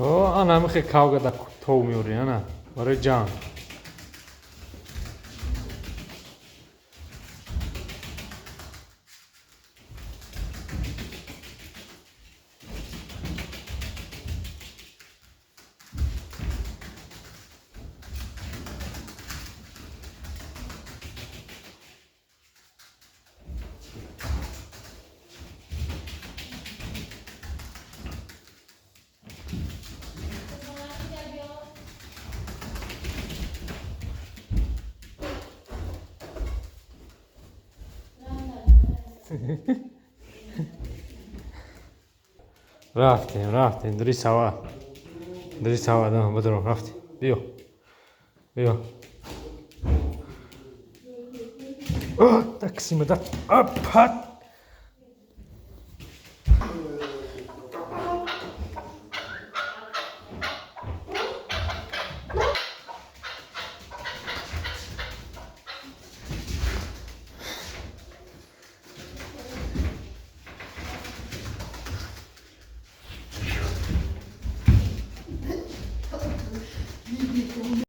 انا میخوای کاوگا دا تو میوری انا برای جان رفتیم دری سوا دام بدرو رفتیم بیو تاکسی مدت اپ هات